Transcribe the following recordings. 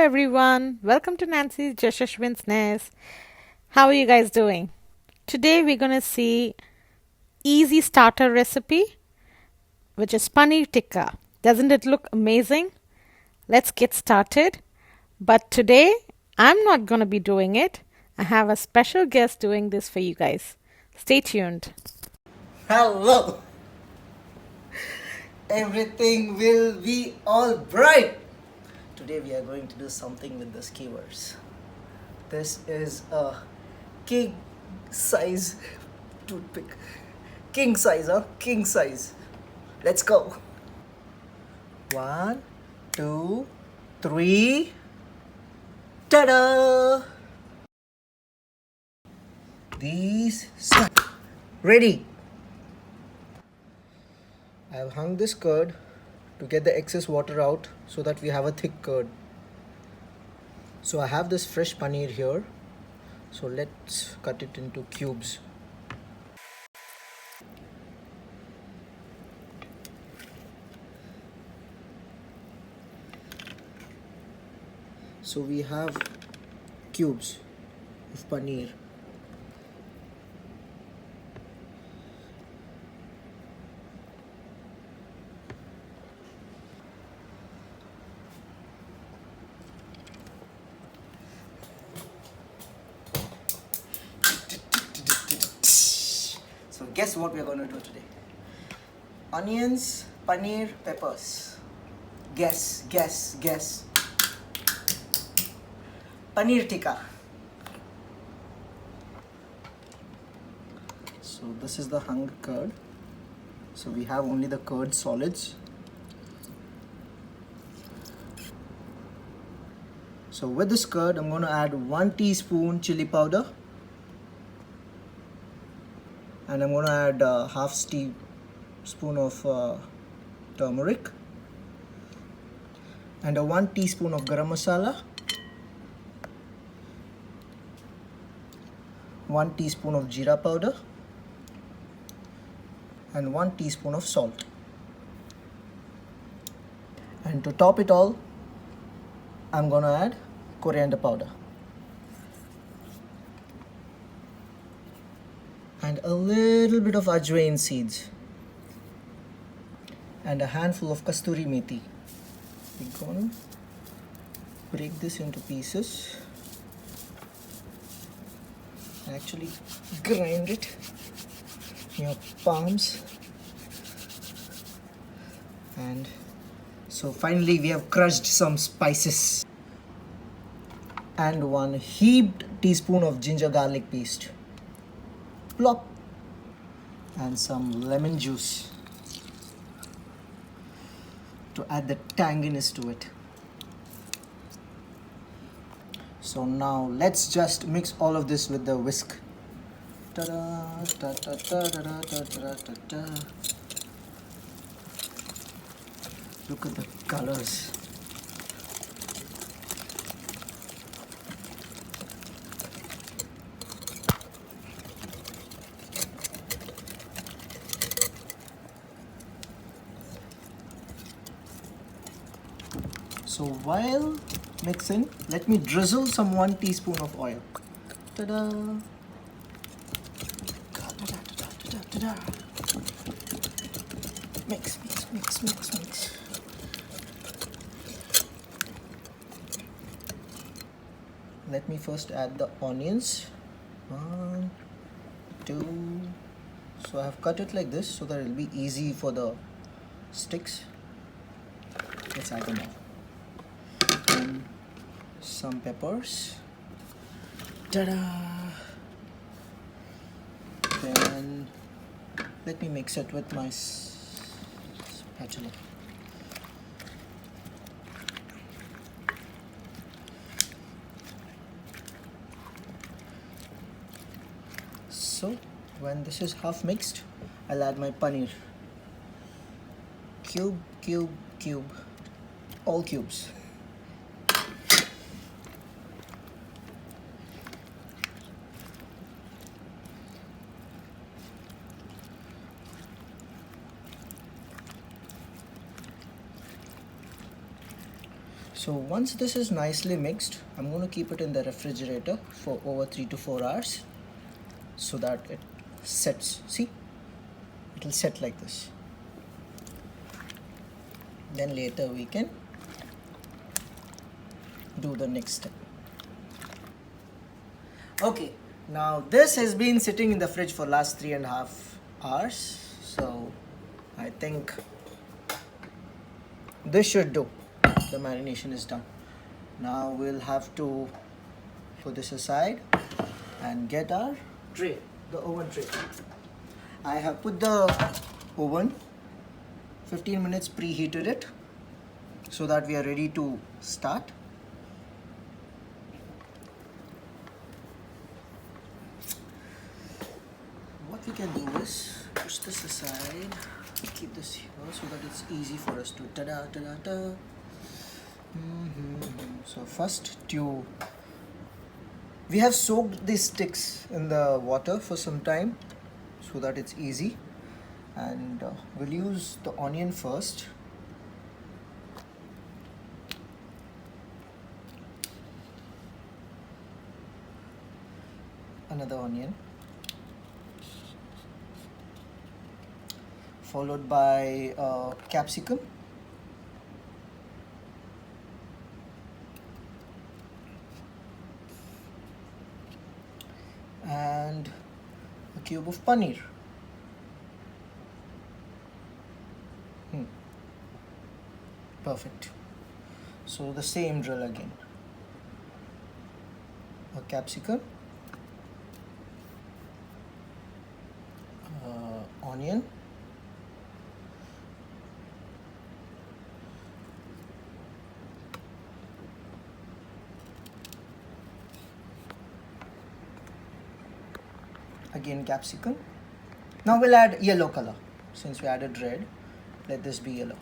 everyone, welcome to Nancy's Jeshashveen's Nest. How are you guys doing? Today we're gonna see easy starter recipe, which is Paneer Tikka. Doesn't it look amazing? Let's get started. But today I'm not gonna be doing it. I have a special guest doing this for you guys. Stay tuned. Hello! Everything will be all bright! Today we are going to do something with the skewers. This is a king size toothpick. King size, huh? King size. Let's go. 1, 2, 3. Ta-da! These stuck. Ready. I have hung this curd to get the excess water out so that we have a thick curd. So I have this fresh paneer here. So let's cut it into cubes. So we have cubes of paneer. So guess what we are going to do today? Onions, paneer, peppers. Guess. Paneer tikka. So this is the hung curd. So we have only the curd solids. So with this curd, I'm going to add 1 teaspoon chili powder. And I'm going to add half teaspoon of turmeric. And 1 teaspoon of garam masala. 1 teaspoon of jeera powder. And 1 teaspoon of salt. And to top it all, I'm going to add coriander powder. And a little bit of ajwain seeds. And a handful of kasturi methi. We're going to break this into pieces. Actually grind it in your palms. And so finally we have crushed some spices. And 1 heaped teaspoon of ginger garlic paste. Plop. And some lemon juice to add the tanginess to it. So now let's just mix all of this with the whisk. Ta-da, ta-ta-ta-da-da, ta-ta-ta-ta. Look at the colors. So while mixing, let me drizzle some 1 teaspoon of oil. Ta-da! Ta-da. Mix. Let me first add the onions. 1, 2. So I have cut it like this so that it will be easy for the sticks. Let's add them all. And some peppers. Ta-da! Then let me mix it with my spatula. So when this is half mixed, I'll add my paneer. Cube. All cubes. So once this is nicely mixed, I'm going to keep it in the refrigerator for over 3 to 4 hours so that it sets. See, it will set like this. Then later we can do the next step. Okay, now this has been sitting in the fridge for last 3.5 hours. So I think this should do. The marination is done. Now we'll have to put this aside and get our tray, the oven tray. I have put the oven 15 minutes, preheated it so that we are ready to start. What we can do is push this aside, keep this here so that it's easy for us to ta-da. So first we have soaked these sticks in the water for some time so that it's easy, and we'll use the onion first. Another onion, followed by capsicum, and a cube of paneer. Perfect. So the same drill again. A capsicum, onion, again capsicum. Now we'll add yellow color. Since we added red, let this be yellow.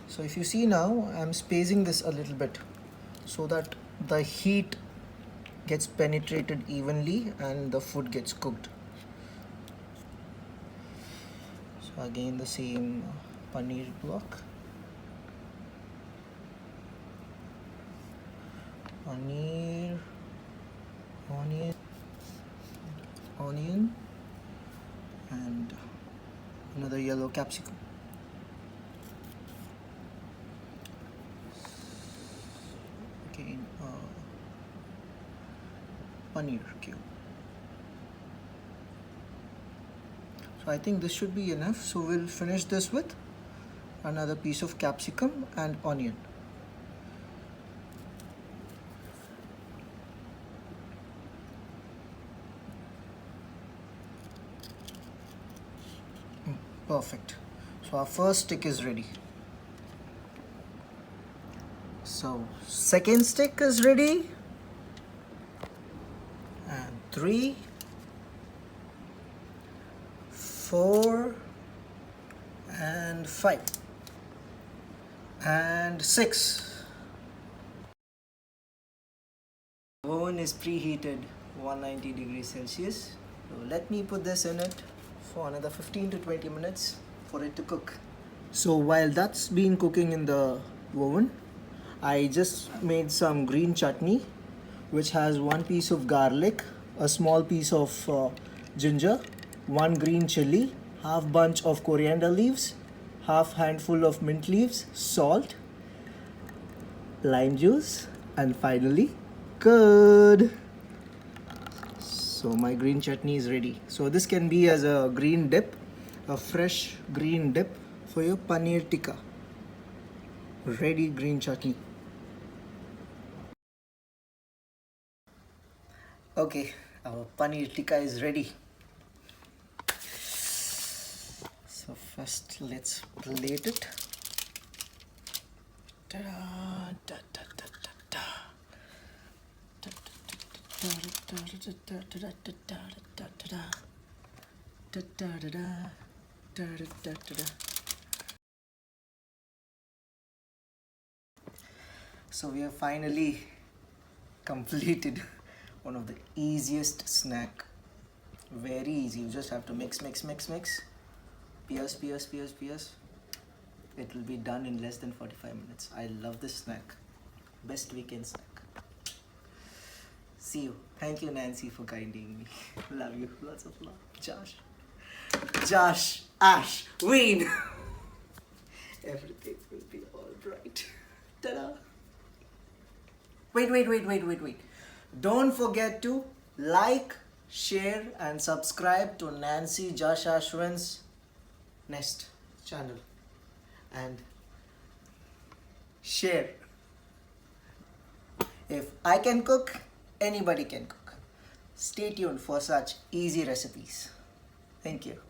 So if you see now, I'm spacing this a little bit so that the heat gets penetrated evenly and the food gets cooked. So again the same paneer block. Paneer, onion, and another yellow capsicum. Again, paneer cube. So I think this should be enough. So we'll finish this with another piece of capsicum and onion. Perfect. So our first stick is ready. So second stick is ready. And 3, 4, and 5, and 6. Oven is preheated 190 degrees Celsius. So let me put this in it for another 15 to 20 minutes for it to cook. So while that's been cooking in the oven, I just made some green chutney, which has 1 piece of garlic, a small piece of ginger, 1 green chili, half bunch of coriander leaves, half handful of mint leaves, salt, lime juice, and finally curd. So my green chutney is ready. So this can be as a green dip, a fresh green dip for your paneer tikka. Ready green chutney. Okay, our paneer tikka is ready. So first let's plate it. Ta-da, da, da, da, da, da. So we have finally completed one of the easiest snack. Very easy. You just have to mix. Pierce. It will be done in less than 45 minutes. I love this snack. Best weekend snack. See you. Thank you, Nancy, for guiding me. Love you. Lots of love. Josh, Ash, Wayne. Everything will be alright. Ta-da. Wait. Don't forget to like, share and subscribe to Nancy Jeshashveen's Nest channel. And share. If I can cook, anybody can cook. Stay tuned for such easy recipes. Thank you.